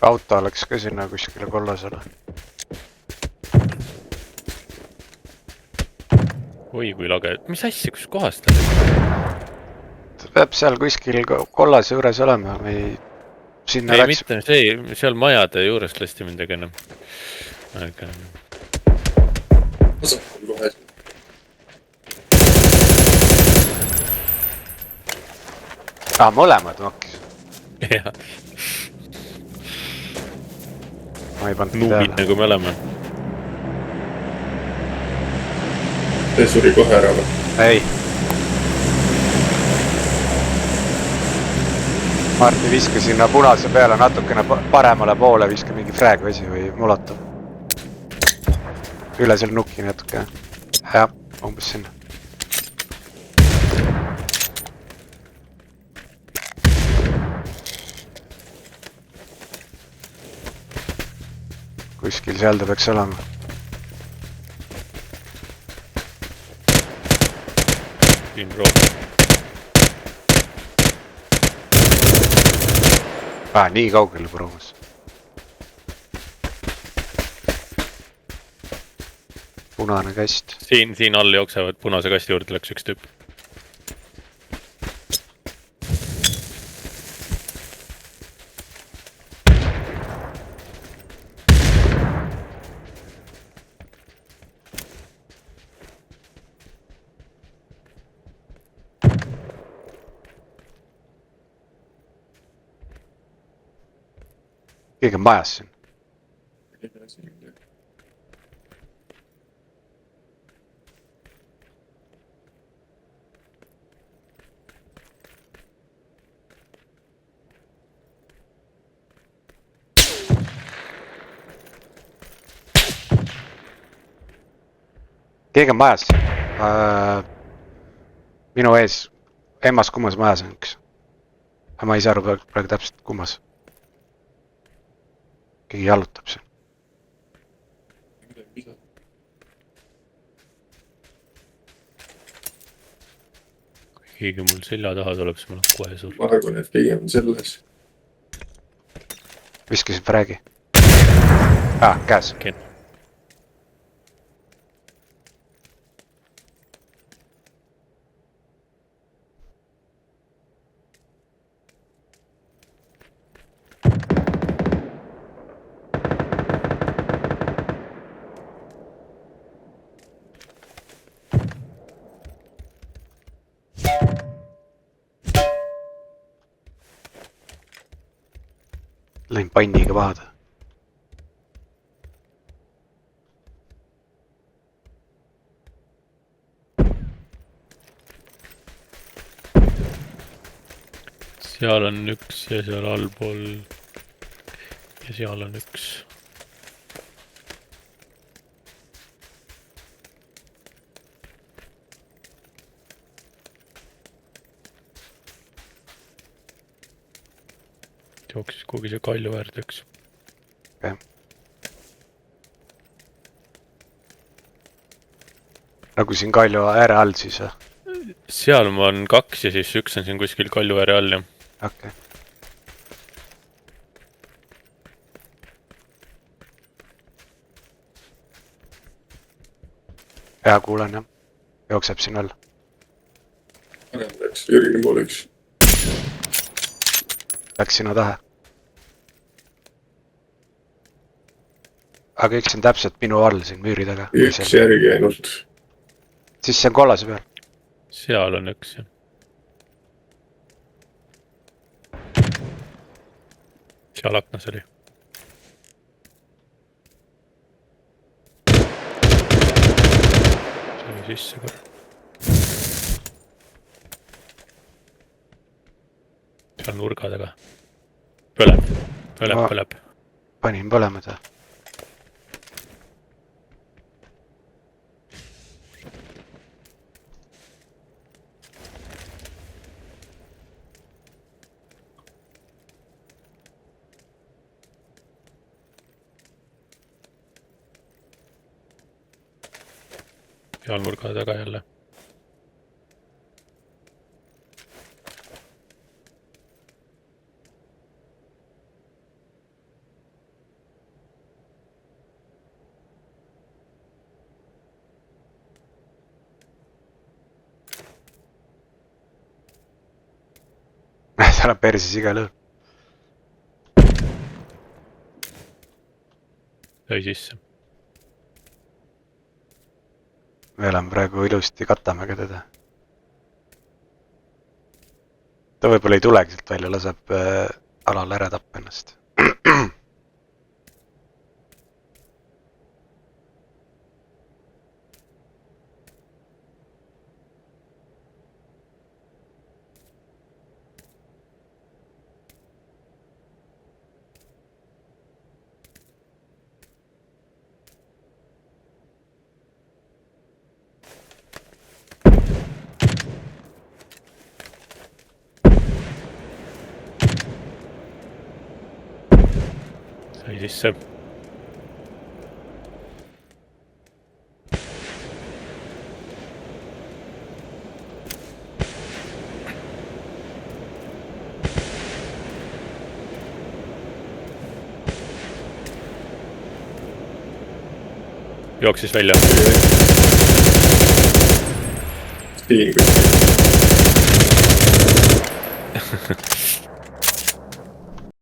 Auto oleks ka sinna kuskile kollasele. Oi kui lage, mis asja, kus kohas ta oli? Ta peab seal kuskil kollase juures olema või sinna ei, läks. mitte see, seal majade juurest lasti midagi ennem. Vasakul kohe. Mõlemad nokkis. jah, Ma ei pannud nuubid teada. nagu me oleme. See suri kohe ära või? Ei. Marti viska sinna punase peale natukene paremale poole, viska mingi fragvesi või molotov. Üle seal nuki natuke. Jah, umbes sinna. Kuskil seal ta peaks olema. Siin proov. Nii kaugele proovis. Punane kast. Siin all jooksevad punase kasti juurde läks üks tüüp. Keegi on majas siin. Keegi on majas. Minu ees. Emmas kummas majas on üks. Ma ei saa aru praegu täpselt kummas. Keegi jalutab seal. Kui keegi mul selja taha tuleb, siis ma olen kohe suur. Ma arvan, et pigem on selles. Viskasin fragi. Käes. Okay. Läin panniga vaada. Seal on üks ja seal allpool. Ja seal on üks. Jooksis kuhugi see kalju äärde üks. Okay. Nagu siin kalju ääre all siis või? Seal on kaks ja siis üks on siin kuskil kalju ääre all, jah. Okay. Hea kuulen jah. Jookseb siin all. Parem läks Jürgini poole üks. Läks sinna taha. Aga üks on täpselt minu all siin müüri taga. Üks järgi ainult. Siis see on kollase peal. Seal on üks, jah. Seal aknas oli. See oli sisse korra. Seal nurga taga. Põleb. Panin põlema ta. Seal nurga taga jälle. seal on persis igal juhul . sai sisse . me oleme praegu ilusti katame ka teda . ta võib-olla ei tulegi sealt välja , laseb alal ära tappa ennast . sai sisse . jooksis välja . siin kuskil .